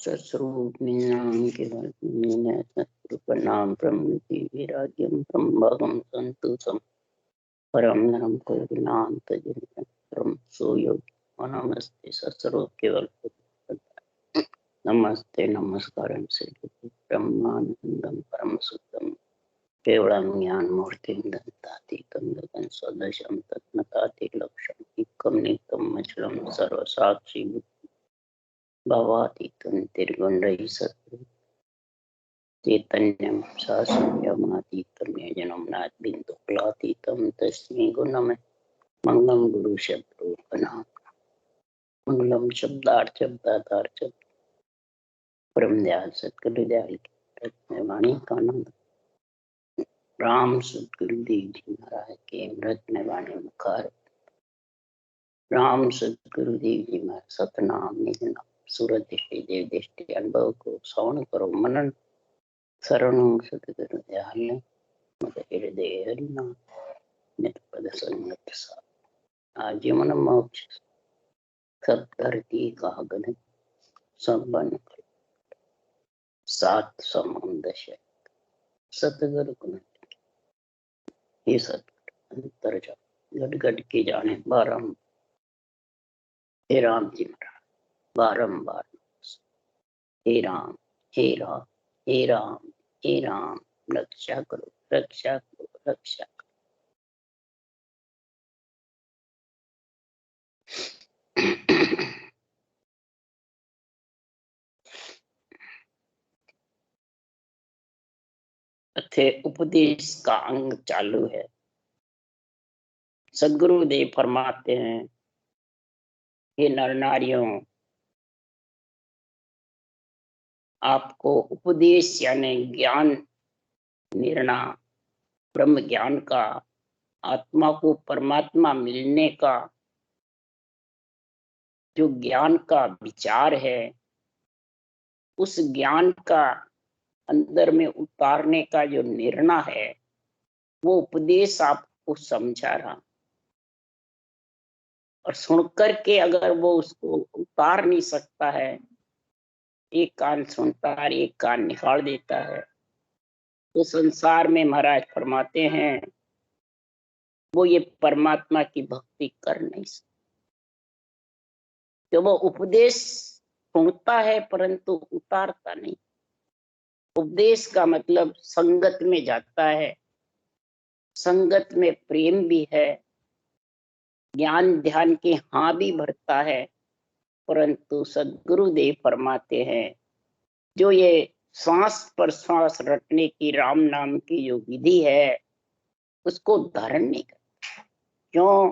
सस्वरूप निन्याम केवल निन्या सत्व प्रणाम प्रमुति वैराग्यम ब्रह्मभगम संतोषम परम नरम करुणाम तजनम सोयोग नमस्ते सस्वरूप केवल नमस्ते नमस्कारम श्री ब्रह्मानंदम परम सुतम केवलम ज्ञान मूर्ति दंतातीतम गगन सदृशम तत्नताति लक्षण एकम नित्यम अचलम सर्वसाक्षी भवातीतं निर्गुणरहित सत्य चैतन्यं शाश्वतमतीतं निजनं नाद्बिन्दुकुलातीतं तस्मै गुणमय मंगलम गुरु शब्दोपनाम मंगलम शब्दार्थ शब्दार्थ परम दयाल सतगुरु दयाल की रत्नवाणी का नाम राम सतगुरु देव जी महाराज के रत्नवाणी मुखार राम सतगुरु देव जी महाराज सतनाम निज नाम सूरत दृष्टि देव दृष्टि अनुभव को श्रवण करो मनन शरणों सतगुरु दयाल मद हृदय हरिनाम नित पद संगत सा आजीवन मोक्ष सब धरती का गण सब बन सात समुंदश सतगुरु गुण ये सतगुरु अंतर जा गट गट के जाने बारम हे राम जी महाराज बारंबार हे राम हे राम हे राम हे राम रक्षा करो रक्षा करो रक्षा करो। थे उपदेश का अंग चालू है। सदगुरु देव फरमाते हैं, हे नर नारियों, आपको उपदेश यानी ज्ञान निर्णय ब्रह्म ज्ञान का, आत्मा को परमात्मा मिलने का जो ज्ञान का विचार है, उस ज्ञान का अंदर में उतारने का जो निर्णय है, वो उपदेश आपको समझा रहा। और सुनकर के अगर वो उसको उतार नहीं सकता है, एक कान सुनता है एक कान निकाल देता है, तो संसार में महाराज फरमाते हैं वो ये परमात्मा की भक्ति कर नहीं सकता। तो वो उपदेश सुनता है परंतु उतारता नहीं। उपदेश का मतलब संगत में जाता है, संगत में प्रेम भी है, ज्ञान ध्यान के हाँ भी भरता है, परंतु सदगुरुदेव फरमाते हैं जो ये श्वास पर श्वास रटने की राम नाम की जो विधि है उसको धारण नहीं करता। क्यों?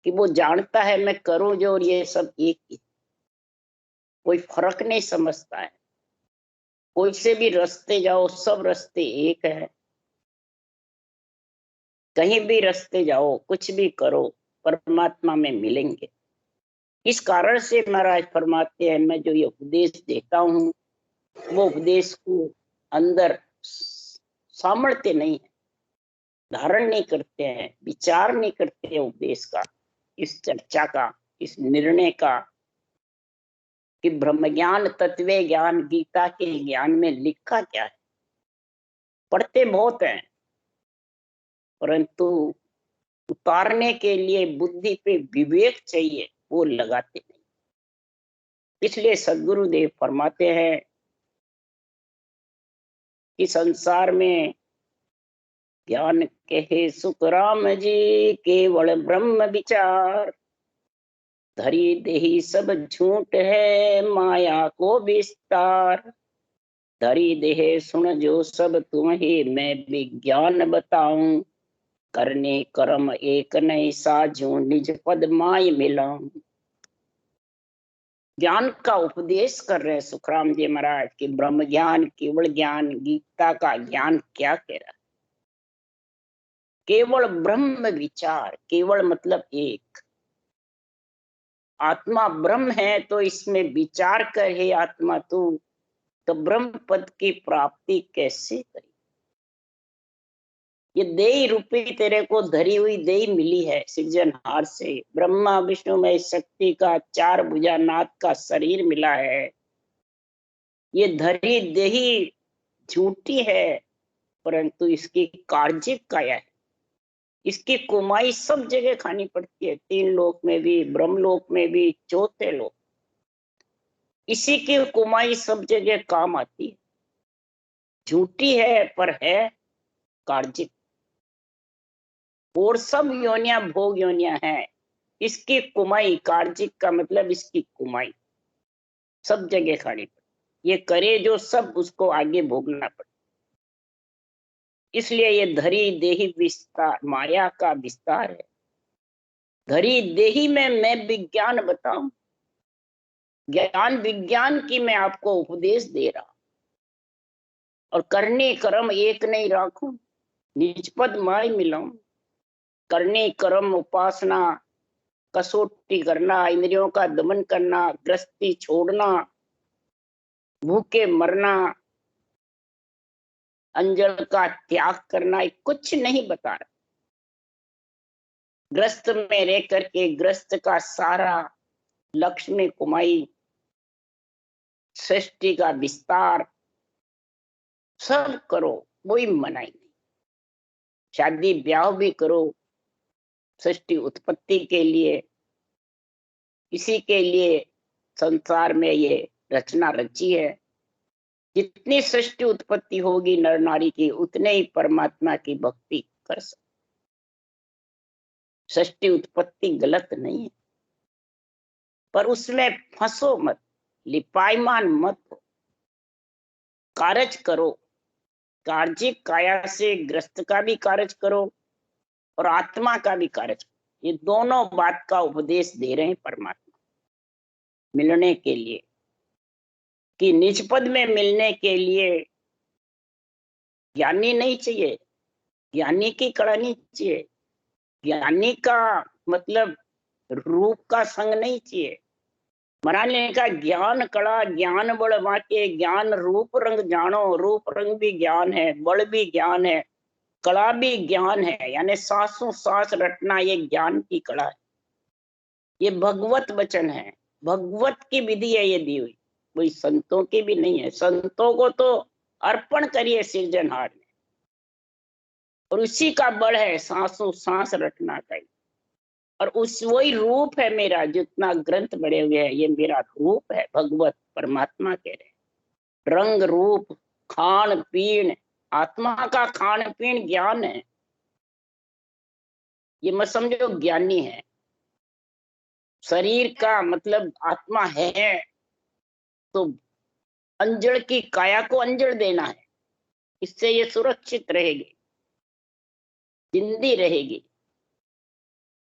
कि वो जानता है मैं करूं जो और ये सब एक ही, कोई फर्क नहीं समझता है। कोई से भी रास्ते जाओ सब रास्ते एक है, कहीं भी रास्ते जाओ कुछ भी करो परमात्मा में मिलेंगे। इस कारण से महाराज फरमाते हैं मैं जो ये उपदेश देता हूँ वो उपदेश को अंदर सामर्थ्य नहीं है, धारण नहीं करते हैं, विचार नहीं करते हैं उपदेश का, इस चर्चा का, इस निर्णय का कि ब्रह्म ज्ञान तत्व ज्ञान गीता के ज्ञान में लिखा क्या है। पढ़ते बहुत हैं परंतु उतारने के लिए बुद्धि पे विवेक चाहिए, वो लगाते नहीं। इसलिए सदगुरुदेव फरमाते हैं कि संसार में ज्ञान कहे सुखराम जी केवल ब्रह्म विचार, धरी देही सब झूठ है माया को विस्तार, धरी देह सुन जो सब तुम्हें मैं विज्ञान बताऊं, करने कर्म एक नहीं साझू निज पद माय मिलाऊं। ज्ञान का उपदेश कर रहे सुखराम जी महाराज कि ब्रह्म ज्ञान केवल ज्ञान, गीता का ज्ञान क्या कह रहा है? केवल ब्रह्म विचार, केवल मतलब एक, आत्मा ब्रह्म है तो इसमें विचार कर हे आत्मा तू, तो ब्रह्म पद की प्राप्ति कैसे करी? ये देही रूपी तेरे को धरी हुई देही मिली है सृजनहार से। ब्रह्मा विष्णु में शक्ति का 4 भुजा नाथ का शरीर मिला है। ये धरी देही झूठी है, परंतु इसकी कार्जिक काया है। इसकी कुमाई सब जगह खानी पड़ती है, 3 लोक में भी, ब्रह्मलोक में भी, चौथे लोक। इसी की कुमाई सब जगह काम आती है। झूठी है पर है कार्जिक। और सब योनियां भोग योनियां हैं। इसकी कुमाई, कार्जिक का मतलब इसकी कुमाई सब जगह खानी पड़ती। ये करे जो सब उसको आगे भोगना पड़े। इसलिए ये धरी देही विस्तार माया का विस्तार है। धरी देही में मैं विज्ञान बताऊं, ज्ञान विज्ञान की मैं आपको उपदेश दे रहा। और करने कर्म एक नहीं राखूं, निजपद माय मिलाऊं। करने कर्म उपासना, कसौटी करना, इंद्रियों का दमन करना, गृहस्थी छोड़ना, भूखे मरना, अंजल का त्याग करना, कुछ नहीं बता रहा। ग्रस्त में रह करके ग्रस्त का सारा लक्ष्य में कुमाई, सृष्टि का विस्तार सब करो, कोई मनाही नहीं। शादी ब्याह भी करो सृष्टि उत्पत्ति के लिए। इसी के लिए संसार में ये रचना रची है। जितनी सृष्टि उत्पत्ति होगी नर नारी की, उतने ही परमात्मा की भक्ति कर सकते। सृष्टि उत्पत्ति गलत नहीं है, पर उसमें फंसो मत, लिपायमान मत हो। कार्य करो, कार्जिक काया से ग्रस्त का भी कार्य करो और आत्मा का भी कार्य करो। ये दोनों बात का उपदेश दे रहे हैं परमात्मा मिलने के लिए। कि निज पद में मिलने के लिए ज्ञानी नहीं चाहिए, ज्ञानी की कड़ा नहीं चाहिए। ज्ञानी का मतलब रूप का संग नहीं चाहिए। महाराज का ज्ञान कड़ा ज्ञान बड़ बाके, ज्ञान रूप रंग जानो। रूप रंग भी ज्ञान है, बड़ भी ज्ञान है, कला भी ज्ञान है। यानी सांसों सांस रटना ये ज्ञान की कला है। ये भगवत वचन है, भगवत की विधि है ये दी हुई, कोई संतों की भी नहीं है। संतों को तो अर्पण करिए सृजनहार में, और उसी का बल है सांसों सांस रटना का। और उस वही रूप है मेरा, जितना ग्रंथ बड़े हुए हैं ये मेरा रूप है। भगवत परमात्मा कह रहे, रंग रूप खान पीन, आत्मा का खान पीन ज्ञान है। ये मत समझो ज्ञानी है। शरीर का मतलब आत्मा है, तो अंजड़ की काया को अंजड़ देना है। इससे ये सुरक्षित रहेगी, जिंदी रहेगी।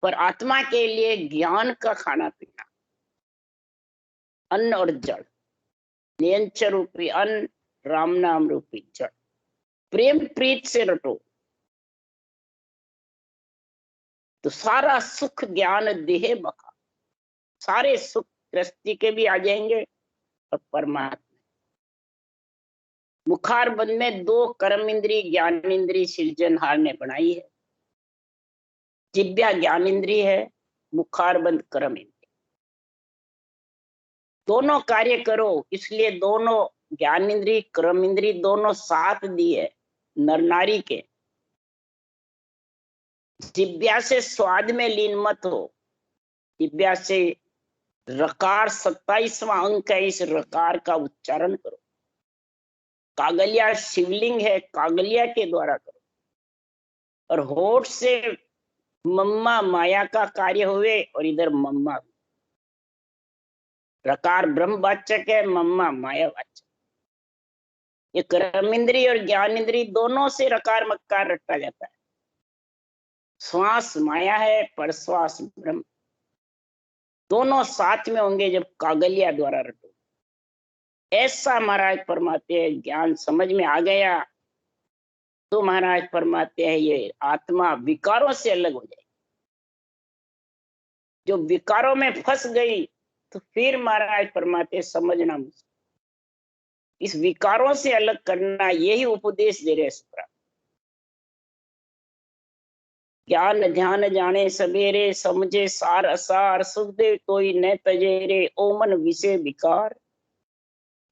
पर आत्मा के लिए ज्ञान का खाना पीना, अन्न और जल, नियंच रूपी अन्न, राम नाम रूपी जल, प्रेम प्रीत से रटो तो सारा सुख ज्ञान देह बखा। सारे सुख गृहस्थी के भी आ जाएंगे और परमात्मा। मुखार बंद में 2 कर्म इंद्री ज्ञान इंद्री सृजनहार ने बनाई है। जिब्या ज्ञान इंद्री है, मुखार बंद कर्म इंद्री। दोनों कार्य करो, इसलिए दोनों ज्ञान इंद्री कर्म इंद्री दोनों साथ दी है नर नारी के। जिब्या से स्वाद में लीन मत हो। जिब्या से रकार 27वां अंक है, इस रकार का उच्चारण करो। कागलिया शिवलिंग है, कागलिया के द्वारा करो। और होठ से मम्मा माया का कार्य हुए, और इधर मम्मा रकार ब्रह्मवाचक है, मम्मा माया वाचक। ये कर्म इंद्री और ज्ञान इंद्री दोनों से रकार मक्कार रटा जाता है। श्वास माया है, परश्वास ब्रह्म। दोनों साथ में होंगे जब कागलिया द्वारा रटो। ऐसा महाराज फरमाते हैं, ज्ञान समझ में आ गया तो महाराज फरमाते हैं ये आत्मा विकारों से अलग हो जाए। जो विकारों में फंस गई तो फिर महाराज फरमाते समझना मुश्किल। इस विकारों से अलग करना, यही उपदेश दे रहे हैं। ज्ञान ध्यान जाने सवेरे, समझे सार असार, सुख दे कोई न तजेरे, ओ मन विषय विकार।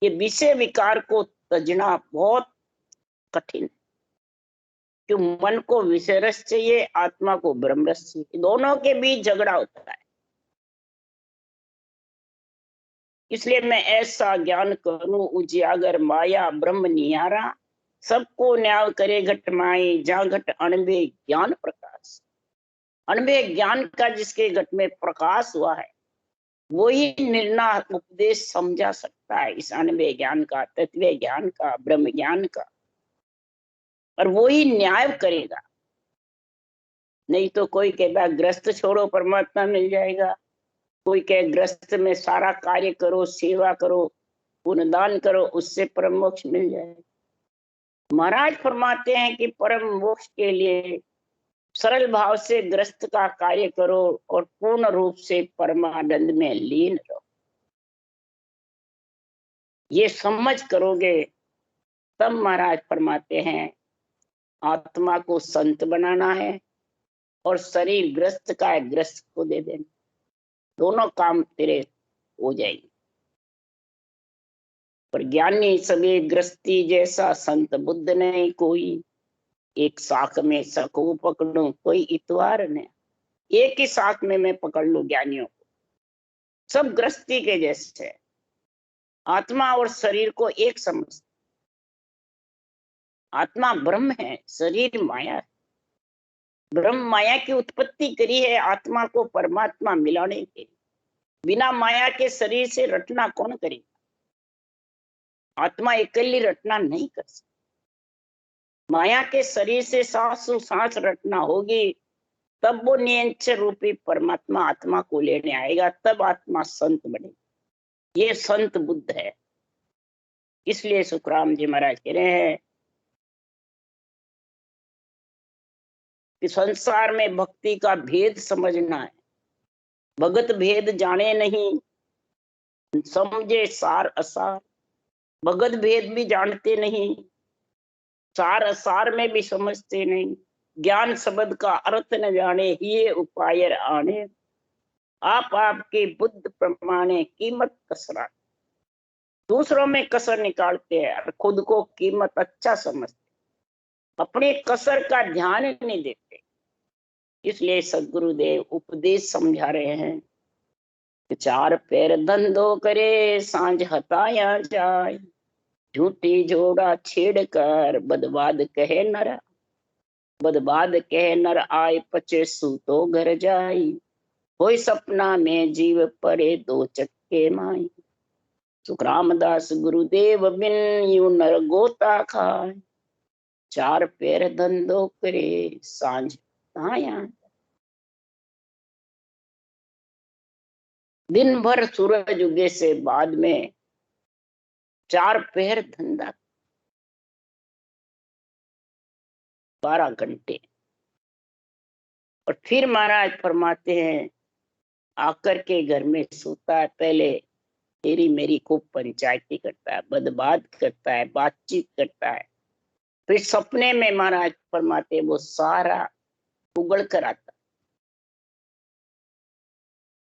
ये विषय विकार को तजना बहुत कठिन है, क्यों? मन को विषय रस चाहिए, आत्मा को ब्रह्म रस चाहिए, दोनों के बीच झगड़ा होता है। इसलिए मैं ऐसा ज्ञान करूं उजियागर, माया ब्रह्म निहारा, सबको न्याय करे घट माई, जहां घट अणबे ज्ञान प्रकाश। अणबे ज्ञान का जिसके घट में प्रकाश हुआ है, वही निर्णय उपदेश समझा सकता है, इस अणबे ज्ञान का, तत्व ज्ञान का, ब्रह्म ज्ञान का, और वही न्याय करेगा। नहीं तो कोई कहता ग्रस्त छोड़ो परमात्मा मिल जाएगा, कोई कहे ग्रस्त में सारा कार्य करो, सेवा करो, पुण्यदान करो, उससे परम मोक्ष मिल जाएगा। महाराज फरमाते हैं कि परम मोक्ष के लिए सरल भाव से ग्रस्त का कार्य करो और पूर्ण रूप से परमानंद में लीन रहो। ये समझ करोगे तब महाराज फरमाते हैं आत्मा को संत बनाना है और शरीर ग्रस्त का है, ग्रस्त को दे देना, दोनों काम तेरे हो जाएंगे। पर ज्ञानी सभी ग्रस्ती जैसा, संत बुद्ध नहीं कोई, एक साख में सको पकड़ू कोई इतवार नहीं। एक ही साख में मैं पकड़ लू ज्ञानियों को, सब ग्रस्ती के जैसे है, आत्मा और शरीर को एक समझ। आत्मा ब्रह्म है, शरीर माया है। ब्रह्म माया की उत्पत्ति करी है आत्मा को परमात्मा मिलाने के। बिना माया के शरीर से रटना कौन करेगा? आत्मा अकेली रटना नहीं कर सकती। माया के शरीर से सांस सांस रटना होगी, तब वो नियंत्रण रूपी परमात्मा आत्मा को लेने आएगा, तब आत्मा संत बनेगी। ये संत बुद्ध है। इसलिए सुखराम जी महाराज कह रहे हैं कि संसार में भक्ति का भेद समझना है। भगत भेद जाने नहीं, समझे सार असार। भगत भेद भी जानते नहीं, सार असार में भी समझते नहीं। ज्ञान शब्द का अर्थ न जाने, ये उपाय आने। आप आपके बुद्ध प्रमाणे कीमत कसरा। दूसरों में कसर निकालते हैं और खुद को कीमत अच्छा समझते, अपने कसर का ध्यान नहीं देते। इसलिए सदगुरुदेव उपदेश समझा रहे हैं कि चार पैर धंधो करे, सांझ हताया जाए, झूठी जोड़ा छेड़ कर बदबाद कहे नर। बदबाद कहे नर आए, पचे सूतो घर जाई, कोई सपना में जीव पड़े दो चक्के माई। सुखरामदास गुरुदेव बिन यू नर गोता खाए, चार पैर धंधो करे सांझ आया। दिन भर सूरज उगे से बाद में चार पैर धंधा, 12 घंटे। और फिर महाराज फरमाते हैं आकर के घर में सोता है, पहले तेरी मेरी खूब पंचायती करता है, बदबाद करता है, बातचीत करता है। फिर सपने में महाराज फरमाते वो सारा उगड़ कर आता।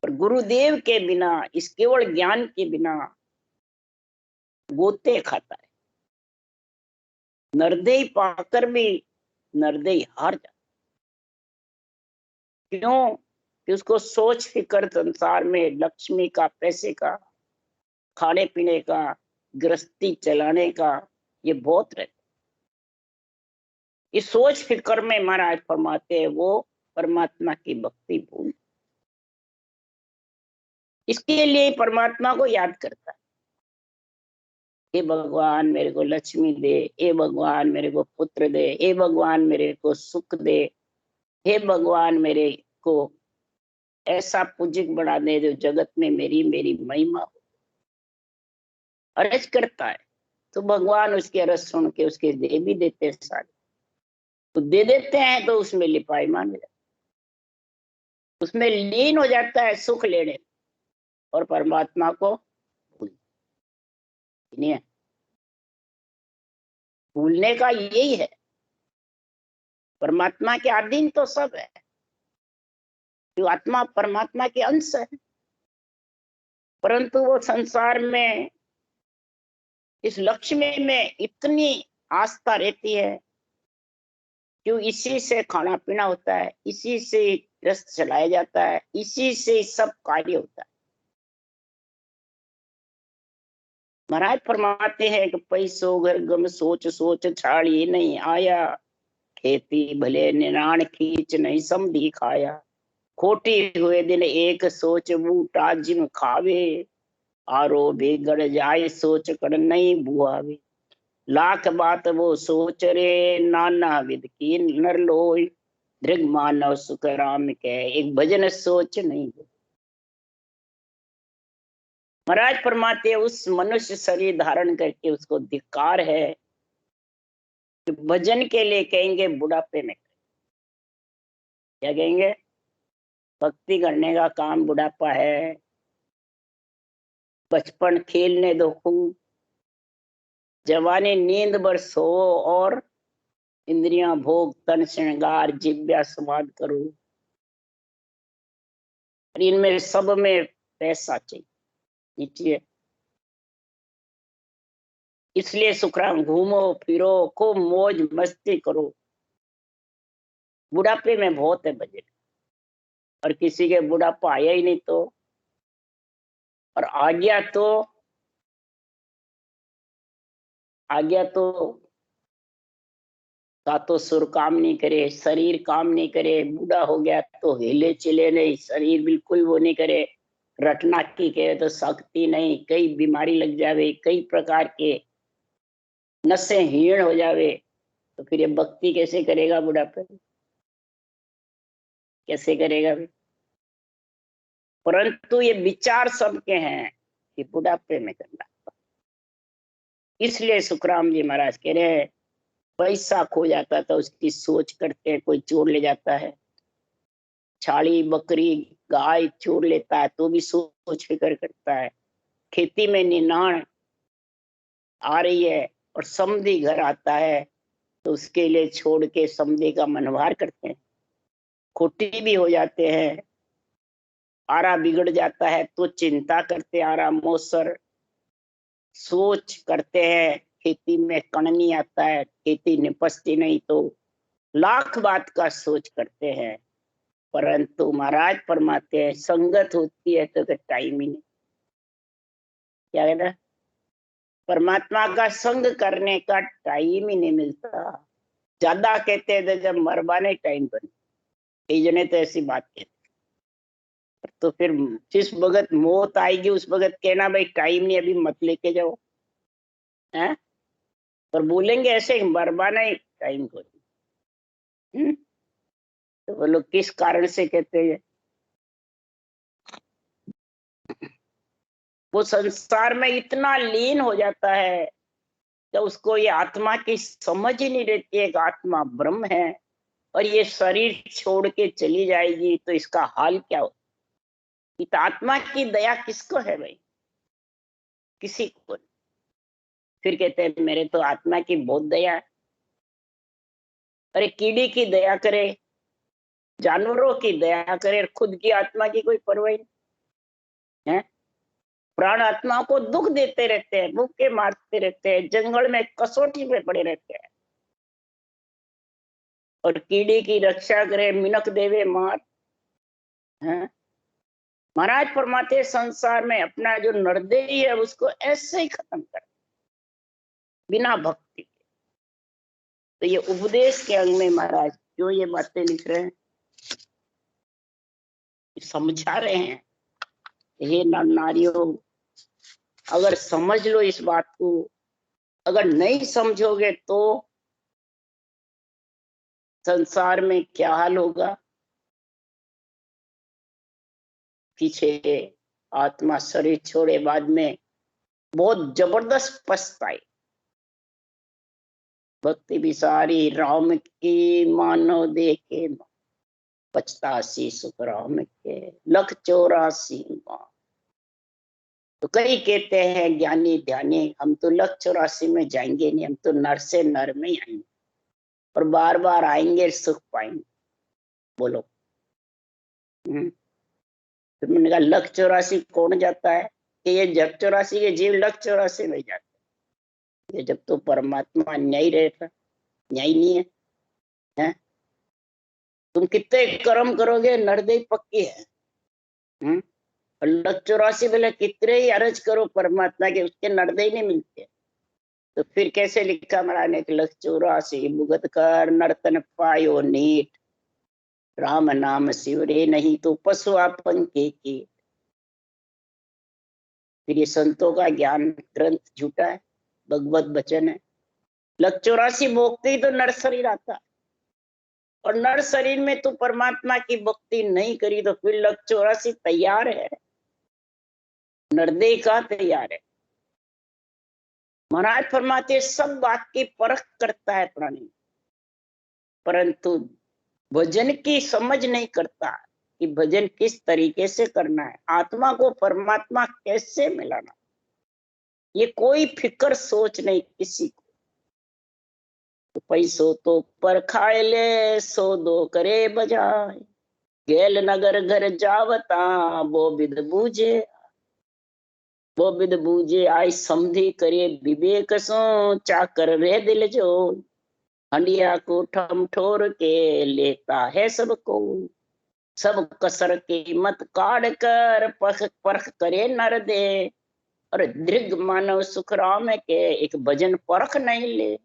पर गुरुदेव के बिना, इस केवल ज्ञान के बिना गोते खाता है। नरदेही पाकर भी नरदेही हार जाता। क्यों? कि उसको सोच फिकर संसार में लक्ष्मी का, पैसे का, खाने पीने का, गृहस्थी चलाने का, ये बहुत रहता। इस सोच फिक्र में महाराज फरमाते हैं वो परमात्मा की भक्ति भूल। इसके लिए परमात्मा को याद करता है, हे भगवान मेरे को लक्ष्मी दे, हे भगवान मेरे को पुत्र दे, हे भगवान मेरे को सुख दे, हे भगवान मेरे को ऐसा पूजिक बना दे जो जगत में मेरी मेरी महिमा हो। अर्ज करता है तो भगवान उसके अर्ज सुन के उसके दे भी देते हैं सारे। तो दे देते हैं तो उसमें लिपायमान हो जाता, उसमें लीन हो जाता है सुख लेने, और परमात्मा को भूल नहीं है। भूलने का यही है परमात्मा के अधीन तो सब है, जो आत्मा परमात्मा के अंश है, परंतु वो संसार में इस लक्ष्मी में इतनी आस्था रहती है, क्यों? इसी से खाना पीना होता है, इसी से रस चलाया जाता है, इसी से सब कार्य होता है। महाराज फरमाते हैं कि पैसो घर गम सोच सोच छाड़ी नहीं आया, खेती भले निराण खींच नहीं समधी खाया, खोटी हुए दिन एक सोच बूटा जिम खावे, आरो बिगड़ जाए सोच कर नहीं बुआवे, लाख बात वो सोच रे नाना विध की नर लोय, दृग मानव सुख राम के एक भजन सोच नहीं। महाराज फरमाते उस मनुष्य शरीर धारण करके उसको धिक्कार है कि भजन के लिए कहेंगे बुढ़ापे में, क्या कहेंगे? भक्ति करने का काम बुढ़ापा है, बचपन खेलने दो खूब, जवानी नींद भर सो और इंद्रियां भोग तन श्रृंगार जिव्या समाध करो, इनमें सब में पैसा चाहिए, नीचे। इसलिए सुखराम घूमो फिरो खूब मौज मस्ती करो, बुढ़ापे में बहुत है बजट, और किसी के बुढ़ापा आया ही नहीं तो, और आ गया तो तो सुर काम नहीं करे, शरीर काम नहीं करे, बूढ़ा हो गया तो हिले चिले नहीं, शरीर बिल्कुल वो नहीं करे, रटना की कहे तो शक्ति नहीं, कई बीमारी लग जावे, कई प्रकार के नसें हीण हो जावे, तो फिर ये भक्ति कैसे करेगा? बुढ़ापे कैसे करेगा भी? परंतु ये विचार सबके हैं कि बुढ़ापे में करना। इसलिए सुखराम जी महाराज कह रहे हैं पैसा खो जाता तो उसकी सोच करते हैं, कोई चोर ले जाता है, छाड़ी बकरी गाय चोर लेता है तो भी सोच फिकर करता है, खेती में निनाण आ रही है और समधी घर आता है तो उसके लिए छोड़ के समधी का मनवार करते हैं, खोटी भी हो जाते हैं, आरा बिगड़ जाता है तो चिंता करते, आरा मौसर सोच करते हैं, खेती में कण नहीं आता है, खेती निपजती नहीं तो लाख बात का सोच करते हैं, परंतु महाराज फरमाते हैं संगत होती है तो टाइम ही नहीं, क्या कहना, परमात्मा का संग करने का टाइम ही नहीं मिलता। ज्यादा कहते हैं तो जब मरवाने टाइम पर, कई जने तो ऐसी बात कहते, तो फिर जिस वक्त मौत आएगी उस वक्त कहना भाई टाइम नहीं, अभी मत लेके जाओ, है? पर बोलेंगे ऐसे मरवाना ही टाइम को। तो वो लोग किस कारण से कहते हैं? वो संसार में इतना लीन हो जाता है तो उसको ये आत्मा की समझ ही नहीं रहती है, एक आत्मा ब्रह्म है और ये शरीर छोड़ के चली जाएगी तो इसका हाल क्या हो? इस आत्मा की दया किसको है भाई? किसी को नहीं। फिर कहते हैं मेरे तो आत्मा की बहुत दया है। अरे कीड़ी की दया करे, जानवरों की दया करे, खुद की आत्मा की कोई परवाह नहीं है। प्राण आत्मा को दुख देते रहते हैं, भूखे मारते रहते हैं, जंगल में कसौटी पे पड़े रहते हैं, और कीड़ी की रक्षा करे, मिनक देवे मार, है? महाराज फरमाते संसार में अपना जो नरदेही है उसको ऐसे ही खत्म कर, बिना भक्ति के। तो ये उपदेश के अंग में महाराज जो ये बातें लिख रहे हैं, समझा रहे हैं, हे नर नारियों, अगर समझ लो इस बात को, अगर नहीं समझोगे तो संसार में क्या हाल होगा? पीछे आत्मा शरीर छोड़े बाद में बहुत जबरदस्त पछताई, भक्ति विसारी राम की मानो देखे, पछतासी सुख राम के लख 84 माँ। तो कई कहते हैं ज्ञानी ध्यानी हम तो लख 84 में जाएंगे नहीं, हम तो नर से नर में ही आएंगे, और बार बार आएंगे, सुख पाएंगे। बोलो। तो मैंने कहा लख 84 कौन जाता है? कि ये जग 84 के जीव लख 84 में जाते। ये जब तो परमात्मा न्याय रहता, न्याय नहीं है, है? तुम कितने कर्म करोगे, नरदेही पक्की है। और लख 84 बोले कितने ही अरज करो परमात्मा के, उसके नरदेही नहीं मिलते। तो फिर कैसे लिखा महाराज ने, लख 84 भुगत कर नर्तन पायो नीट, राम नाम शिवरे नहीं तो पशु आपन के कीट। फिर ये संतों का ज्ञान ग्रंथ झूठा है, भगवत वचन है। लख 84 भोगते ही तो नर शरीर आता है, और नर शरीर में तो परमात्मा की भक्ति नहीं करी तो फिर लख 84 तैयार है, नरदेह का तैयार है। महाराज फरमाते सब बात की परख करता है प्राणी, परंतु भजन की समझ नहीं करता कि भजन किस तरीके से करना है, आत्मा को परमात्मा कैसे मिलाना, ये कोई फिक्र सोच नहीं किसी को। तो पैसों तो पर खाए ले, सो दो करे बजाय, गेल नगर घर जावता, वो विद बूझे, वो विद बूझे आई समझी करे विवेक सो, चाकर रे दिल जो, हंडिया को ठम ठोर के लेता है सबको, सब कसर की मत काट कर परख परख करे नर दे, और दृग मानव सुख राम के एक भजन परख नहीं ले।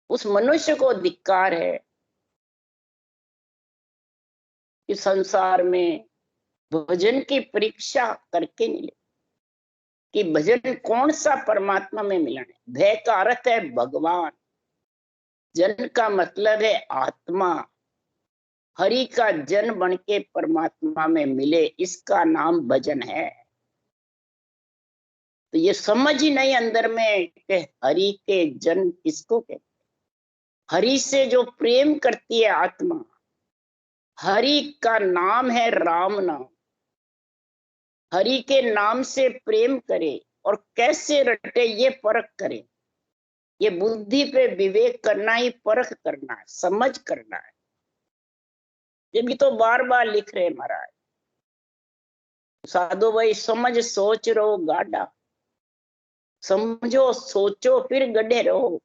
उस मनुष्य को धिक्कार है कि संसार में भजन की परीक्षा करके नहीं ले, कि भजन कौन सा परमात्मा में मिलन है। भय का अर्थ है भगवान, जन का मतलब है आत्मा, हरि का जन बन के परमात्मा में मिले, इसका नाम भजन है। तो ये समझ ही नहीं अंदर में कि हरि के जन किसको कहते। हरि से जो प्रेम करती है आत्मा, हरि का नाम है राम नाम, हरि के नाम से प्रेम करे और कैसे रटे ये परख करे। ये बुद्धि पे विवेक करना ही परख करना है, समझ करना है। ये भी तो बार बार लिख रहे महाराज, साधु भाई समझ सोच रहो गाढ़ा, समझो सोचो फिर गड्ढे रहो।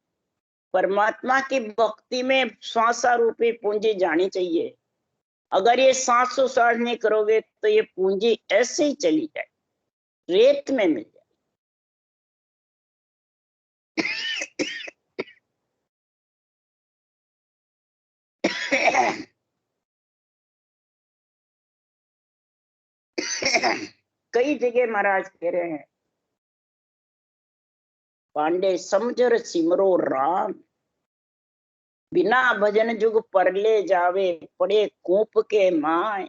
परमात्मा की भक्ति में श्वासा रूपी पूंजी जानी चाहिए। अगर ये सांसों सांस नहीं करोगे तो ये पूंजी ऐसे ही चली जाए, रेत में मिल जाए। कई जगह महाराज कह रहे हैं, पांडे समझर सिमरो राम, बिना भजन जुग परले जावे, पड़े कूप के माय,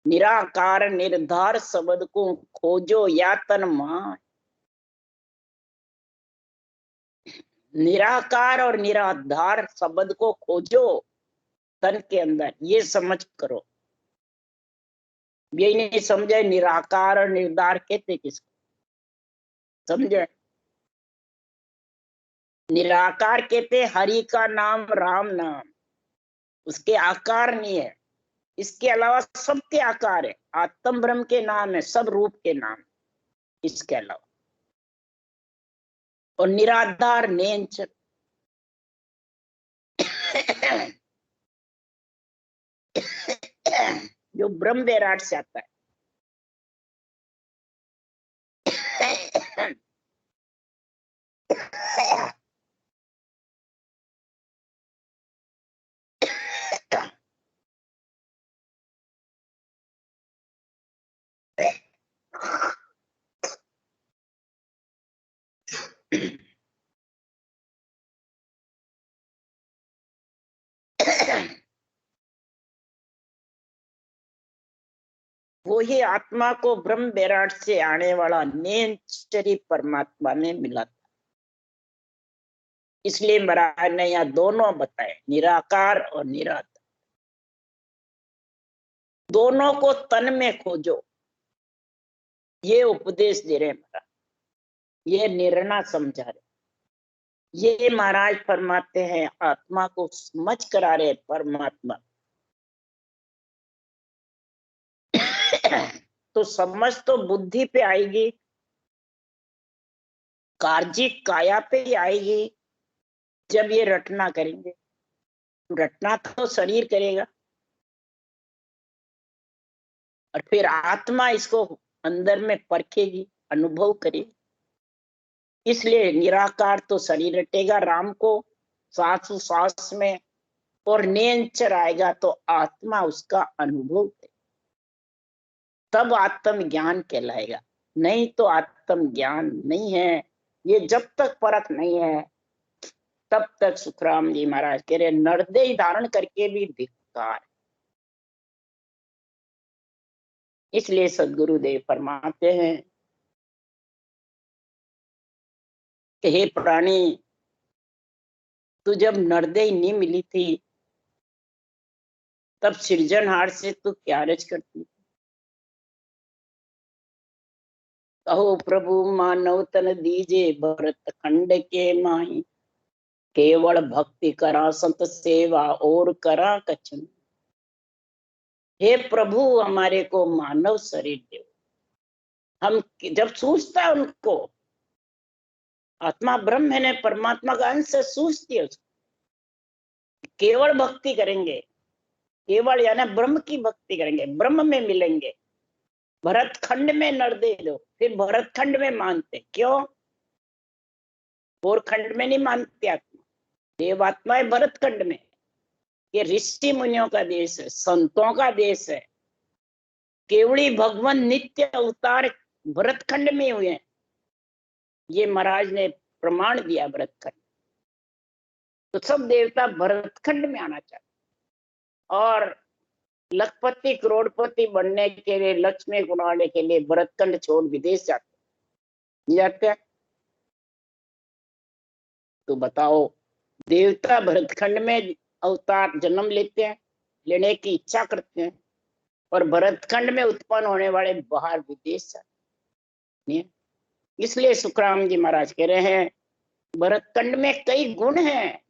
निराकार निर्धार शब्द को खोजो यातन माय। निराकार और निराधार शब्द को खोजो तन के अंदर, ये समझ करो। ये नहीं समझे निराकार और निर्धार कहते किसको, समझे? निराकार कहते हरि का नाम राम नाम, उसके आकार नहीं है, इसके अलावा सबके आकार है। आत्म ब्रह्म के नाम है, सब रूप के नाम इसके अलावा। और निराधार नेंच जो ब्रह्म विराट से आता है। वो ही आत्मा को ब्रह्म विराट से आने वाला नेंचरी परमात्मा ने मिला था। इसलिए महाराज ने यहाँ दोनों बताए, निराकार और निराकार। दोनों को तन में खोजो, ये उपदेश दे रहे महाराज, ये निर्णय समझा रहे। ये महाराज फरमाते हैं आत्मा को समझ करा रहे परमात्मा। तो समझ तो बुद्धि पे आएगी, कार्जिक काया पे ही आएगी जब ये रटना करेंगे। रटना तो शरीर करेगा और फिर आत्मा इसको अंदर में परखेगी, अनुभव करेगी। इसलिए निराकार तो शरीर रटेगा राम को श्वास में, और निरंतर आएगा तो आत्मा उसका अनुभव करे, तब आत्म ज्ञान कहलाएगा। नहीं तो आत्म ज्ञान नहीं है। ये जब तक परख नहीं है तब तक सुखराम जी महाराज कह रहे नरदेह धारण करके भी धिक्कार। इसलिए सदगुरुदेव फरमाते हैं कि हे प्राणी, तू जब नरदेह नहीं मिली थी तब सृजनहार से तू क्या रज करती। कहो प्रभु मानव तन दीजे भरत खंड के माही, केवल भक्ति करा संत सेवा और करा कछन। हे प्रभु हमारे को मानव शरीर दो। हम जब सूझता है उनको, आत्मा ब्रह्म है, परमात्मा का अंश से सूझती है उसको, केवल भक्ति करेंगे, केवल यानी ब्रह्म की भक्ति करेंगे, ब्रह्म में मिलेंगे। भरत खंड में नर दे दो, फिर भरत खंड में मानते क्यों? और खंड में नहीं मानते आत्मा। देवात्मा है भरत खंड में। ये ऋषि मुनियों का देश है, संतों का देश है। केवली भगवान नित्य अवतार भरत खंड में हुए हैं। ये महाराज ने प्रमाण दिया भरत खंड। तो सब देवता भरत खंड में आना चाहते, और लखपति करोड़पति बनने के लिए, लक्ष्मी गुणाने के लिए भरत खंड छोड़ विदेश जाते हैं। तो बताओ, देवता भरत खंड में अवतार जन्म लेते हैं, लेने की इच्छा करते हैं, और भरत खंड में उत्पन्न होने वाले बाहर विदेश जाते हैं। इसलिए सुखराम जी महाराज कह रहे हैं भरत खंड में कई गुण हैं।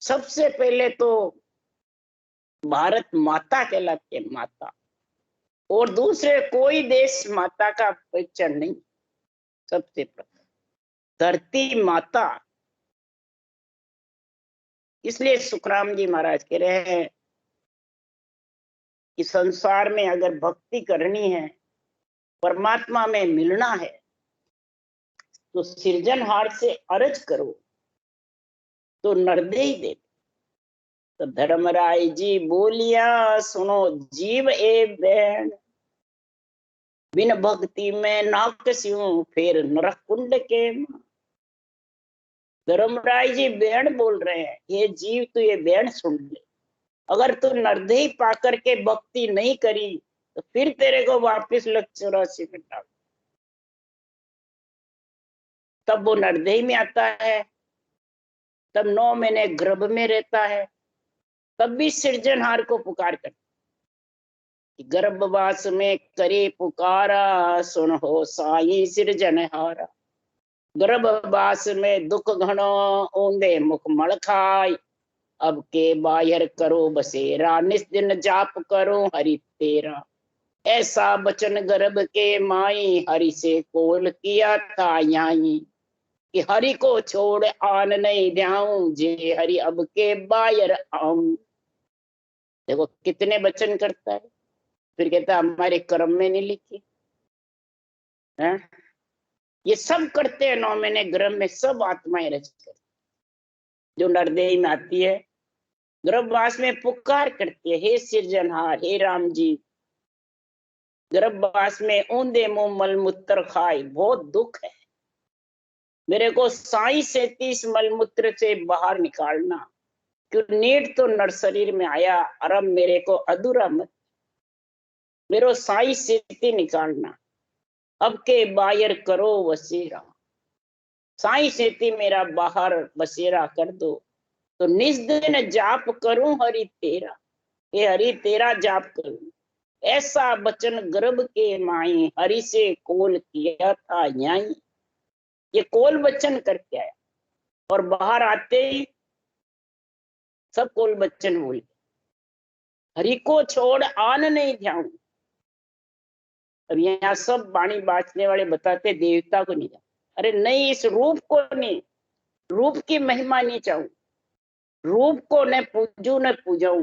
सबसे पहले तो भारत माता कहलाती है, माता। और दूसरे कोई देश माता का परिचय नहीं। सबसे प्रथम धरती माता। इसलिए सुखराम जी महाराज कह रहे हैं कि संसार में अगर भक्ति करनी है, परमात्मा में मिलना है, तो सृजनहार से अर्ज करो तो नरदेह दे। तो धर्मराय जी बोलिया सुनो जीव ए बैण, बिन भक्ति में नाकस्यूं फिर नरक कुंड के। धर्मराय जी बैण बोल रहे हैं, ये जीव तू ये बैण सुन ले। अगर तू नरदेह पाकर के भक्ति नहीं करी तो फिर तेरे को वापिस लग 84 में डाल। तब वो नरदेह में आता है, तब 9 महीने गर्भ में रहता है, तब भी सृजनहार को पुकार कर। गर्भवास में करे पुकारा सुन हो साई सृजनहारा। गर्भवास में दुख घणो ऊंदे मुख मल खाय, अब के बाहर करो बसेरा निस दिन जाप करो हरि तेरा। ऐसा बचन गर्भ के माई हरि से कोल किया था याई, कि हरि को छोड़ आन नहीं जाऊं जे हरि अब के बाहर आऊं। देखो कितने वचन करता है, फिर कहता है हमारे कर्म में नहीं लिखी है। ये सब करते हैं 9 महीने गर्भ में, सब आत्माएं रच कर जो नरदेह में आती है, गर्भवास में पुकार करती है, हे सृजनहार हे राम जी। गर्भवास में ऊंधे मुंह मलमूत्र खाए, बहुत दुख है मेरे को साई 37 मलमूत्र से बाहर निकालना, क्यों नीट तो नर शरीर में आया और अब मेरे को अधूरा मत, मेरो साई सेती निकालना, अब के बाहर करो बसेरा। साई सेती मेरा बाहर बसेरा कर दो, तो निज दिन जाप करूं हरि तेरा। हे हरि तेरा जाप करूं। ऐसा बचन गर्भ के माई हरि से कोल किया था याई। ये कोल वचन करके आया। और बाहर आते ही सब कोल बच्चन भूल गए। हरि को छोड़ आन नहीं जाऊं। अब यहाँ सब वाणी बांटने वाले बताते देवता को नहीं जाऊं। अरे नहीं, इस रूप को नहीं, रूप की महिमा नहीं चाहूं, रूप को न पूजू न पूजाऊं,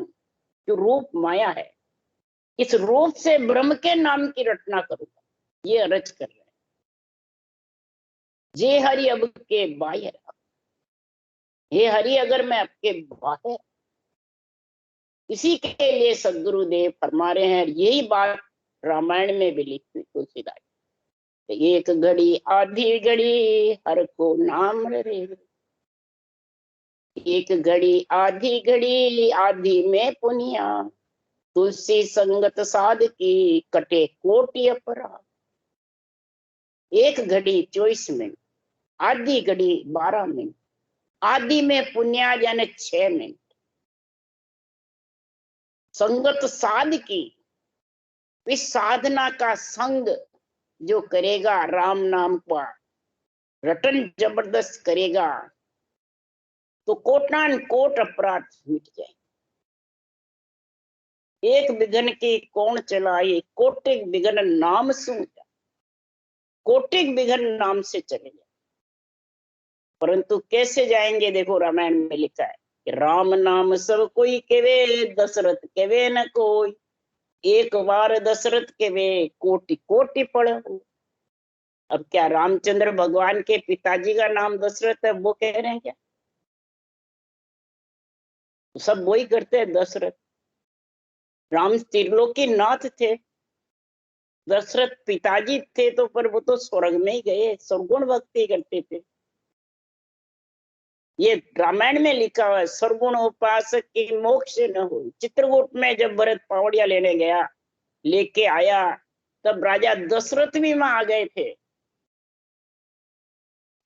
जो रूप माया है, इस रूप से ब्रह्म के नाम की रचना करूंगा, ये अरज कर रहे हैं। जे हरि अब के बाहर, हे हरि अगर मैं आपके बाहर, इसी के लिए सदगुरुदेव फरमा रहे हैं। यही बात रामायण में भी लिखी तुलसीदास, एक घड़ी आधी घड़ी हर को नाम रे, एक घड़ी आधी घड़ी आधी में पुनिया, तुलसी संगत साध की कटे कोटि अपराध। एक घड़ी 24 मिनट, आधी घड़ी 12 मिनट, आधी में पुण्या यानी 6 मिनट। संगत साध की, इस साधना का संग जो करेगा, राम नाम का रटन जबरदस्त करेगा, तो कोटान कोट अपराध मिट जाए। एक बिघन की कौन चलाए, कोटिक बिघन नाम सूझ, कोटिक बिघन नाम से चले जाए। परंतु कैसे जाएंगे? देखो रामायण में लिखा है कि राम नाम सब कोई केवे, दशरथ केवे न कोई, एक बार दशरथ केवे कोटि कोटि पढ़ो। अब क्या रामचंद्र भगवान के पिताजी का नाम दशरथ है, वो कह रहे हैं क्या? सब वही करते हैं, दशरथ। राम त्रिलोकी नाथ थे, दशरथ पिताजी थे, तो पर वो तो स्वर्ग में ही गए, सर्वगुण भक्ति करते थे। ये रामायण में लिखा हुआ है, सर्वगुण उपासक की मोक्ष न हो। चित्रकूट में जब भरत पावड़िया लेने गया, लेके आया, तब राजा दशरथ भी वहां आ गए थे।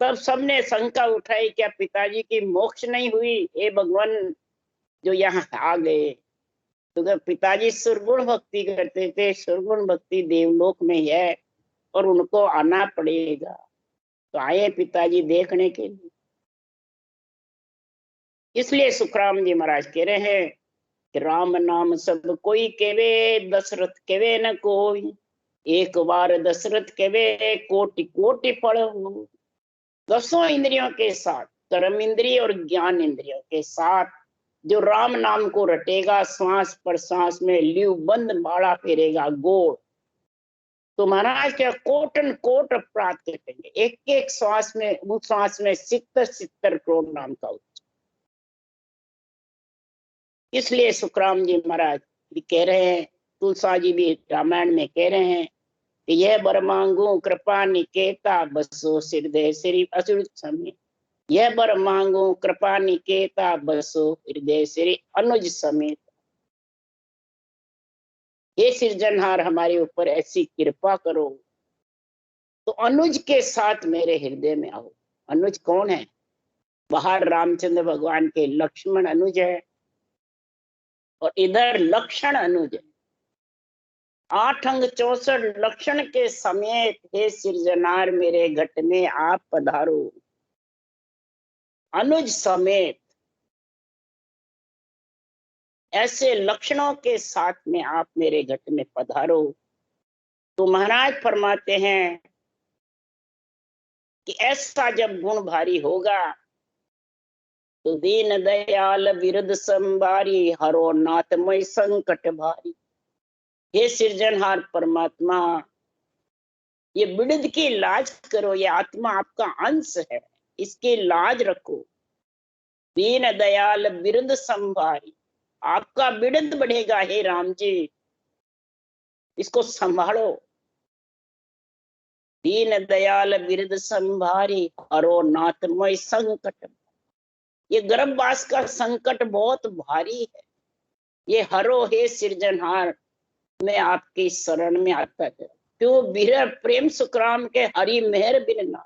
तब सबने शंका उठाई, क्या पिताजी की मोक्ष नहीं हुई? हे भगवान, जो यहाँ आ गए, तो पिताजी सर्वगुण भक्ति करते थे, सर्वगुण भक्ति देवलोक में है और उनको आना पड़ेगा। तो आए पिताजी देखने के लिए। इसलिए सुखराम जी महाराज कह रहे हैं कि राम नाम सब कोई केवे, दशरथ केवे न कोई, एक बार दशरथ केवे कोटि कोटि पढ़ो। दसों इंद्रियों के साथ, कर्म इंद्रिय और ज्ञान इंद्रियों के साथ जो राम नाम को रटेगा, श्वास पर श्वास में ल्यू बंद माला फेरेगा गोड़, तो महाराज क्या कोटन कोट अपराध कटेंगे। एक एक श्वास में, उस श्वास में 70 करोड़ नाम का उच्चारण। इसलिए सुखराम जी महाराज भी कह रहे हैं, तुलसा जी भी रामायण में कह रहे हैं कि यह बर मांगू कृपा निकेता, बसो हृदय श्री असुर समेत। यह बर मांगू कृपा निकेता, बसो हृदय श्री अनुज समेत। हे सृजनहार, हमारे ऊपर ऐसी कृपा करो तो अनुज के साथ मेरे हृदय में आओ। अनुज कौन है? बाहर रामचंद्र भगवान के लक्ष्मण अनुज है और इधर लक्षण अनुज है। 8 अंग 64 लक्षण के समेत हे सृजनहार मेरे घट में आप पधारो। अनुज समेत ऐसे लक्षणों के साथ में आप मेरे घट में पधारो। तो महाराज फरमाते हैं कि ऐसा जब गुण भारी होगा तो दीन दयाल विरुद्ध संबारी, हरो नाथमय संकट भारी। हे सृजनहार परमात्मा, ये बिड़द की लाज करो, ये आत्मा आपका अंश है, इसकी लाज रखो। दीन दयाल विरुद्ध संभारी, आपका बिड़द बढ़ेगा हे राम जी, इसको संभालो। दीन दयाल विरुद्ध संभारी, हरो नाथमय संकट। ये गर्भवास का संकट बहुत भारी है, ये हरो हे सृजनहार, मैं आपकी शरण में आता है। क्यों? विरह प्रेम सुखराम के हरि मेहर बिना,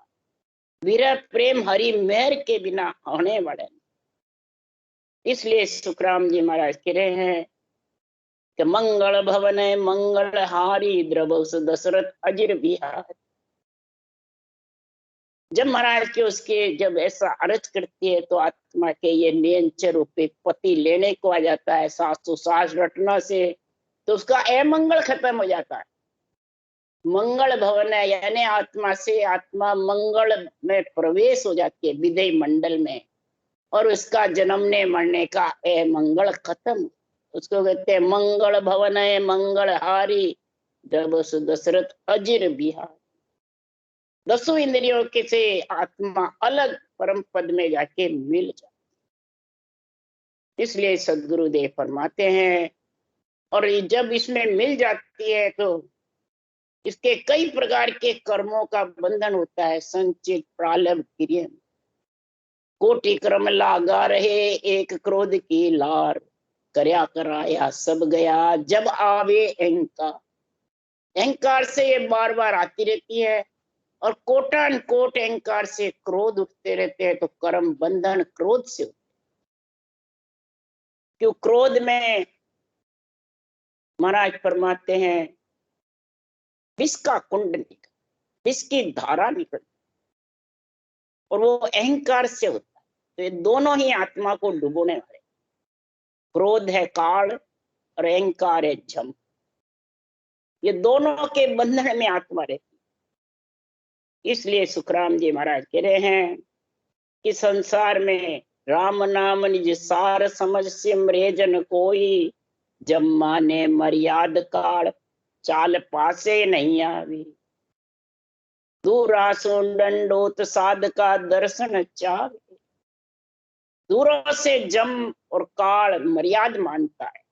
विरह प्रेम हरि मेहर के बिना होने वाले। इसलिए सुखराम जी महाराज कह रहे हैं कि मंगल भवन मंगल हारी, द्रवस दशरथ अजिर बिहार। जब महाराज के उसके जब ऐसा अर्ज करती है तो आत्मा के ये नियंचर रूपी पति लेने को आ जाता है, सांस रटना से, तो उसका अमंगल खत्म हो जाता है। मंगल भवन है, यानी आत्मा से आत्मा मंगल में प्रवेश हो जाती है, विदेह मंडल में, और उसका जन्मने मरने का अमंगल खत्म। उसको कहते हैं मंगल भवन है मंगल हारी, जब उस दशरथ अजिर बिहार। दसों इंद्रियों के से आत्मा अलग परम पद में जाके मिल जाती। इसलिए सदगुरुदेव फरमाते हैं, और जब इसमें मिल जाती है तो इसके कई प्रकार के कर्मों का बंधन होता है। संचित प्रारब्ध क्रिया, कोटि कर्म लागा रहे एक क्रोध की लार, करया कराया सब गया जब आवे अहंकार। अहंकार से ये बार बार आती रहती है, और कोटान कोट अहंकार से क्रोध उठते रहते हैं, तो कर्म बंधन क्रोध से होते। क्यों? क्रोध में महाराज फरमाते हैं विष का कुंड निकल, विष की धारा निकल, और वो अहंकार से होता है। तो ये दोनों ही आत्मा को डुबोने वाले, क्रोध है काल और अहंकार है झम। ये दोनों के बंधन में आत्मा रहती है। इसलिए सुखराम जी महाराज कह रहे हैं कि संसार में राम नाम निज सार समझ सिमरे जन कोई, जब माने मर्याद काल चाल पासे नहीं आवी। दूरासो दंडोत साध का दर्शन चाहे, दूरों से जम और काल मर्याद मानता है,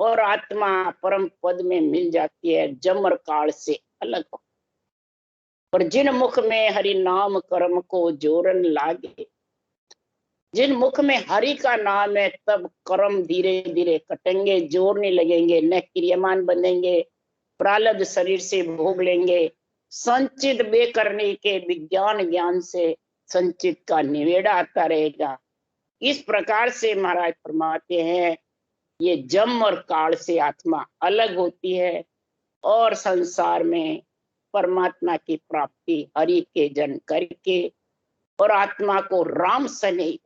और आत्मा परम पद में मिल जाती है जम और काल से अलग हो। पर जिन मुख में हरि नाम कर्म को जोरन लागे, जिन मुख में हरि का नाम है, तब कर्म धीरे धीरे कटेंगे, जोड़ने लगेंगे, न क्रियमान बनेंगे, प्रारब्ध शरीर से भोग लेंगे। संचित बेकरने के विज्ञान ज्ञान से संचित का निवेड़ा आता रहेगा। इस प्रकार से महाराज फरमाते हैं ये जम और काल से आत्मा अलग होती है, और संसार में परमात्मा की प्राप्ति हरि के जन करके, और आत्मा को राम स्नेह,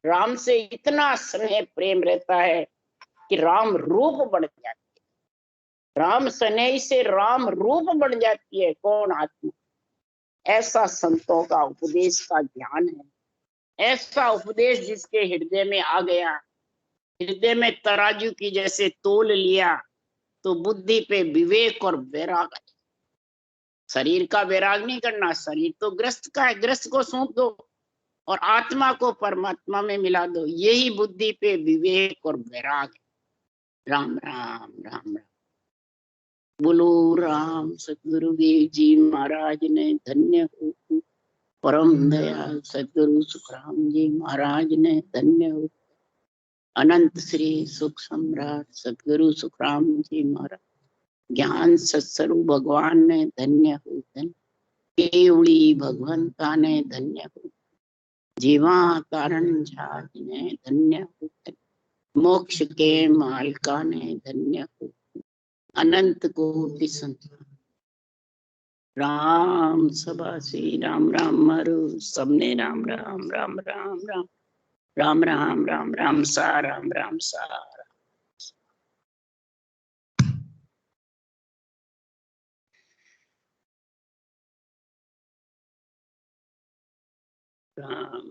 राम से इतना स्नेह प्रेम रहता है कि राम रूप बढ़ जाती है। राम स्नेह से राम रूप बढ़ जाती है। कौन? आत्मा। ऐसा संतों का उपदेश का ज्ञान है, ऐसा उपदेश जिसके हृदय में आ गया, हृदय में तराजू की जैसे तोल लिया, तो बुद्धि पे विवेक और वैराग। शरीर का वैराग नहीं करना, शरीर तो ग्रस्त का है, ग्रस्त को सौंप दो और आत्मा को परमात्मा में मिला दो, यही बुद्धि पे विवेक और वैराग है। राम राम राम राम। बोलो राम सतगुरुदेव जी महाराज ने धन्य हो, परम दयाल सदगुरु सुखराम जी महाराज ने धन्य हो, अनंत श्री सुख सम्राट सदगुरु सुखराम जी महाराज, ज्ञान सत्स्वरूप भगवान ने धन्य हो, धन्य केवड़ी भगवंता ने धन्य हो, जीवा तारण झाज ने धन्य हो, मोक्ष के मालका ने धन्य हो, अनंत कोटि संत राम सभा श्री राम राम मारो सबने राम राम राम राम राम राम राम राम राम सा राम राम सा राम।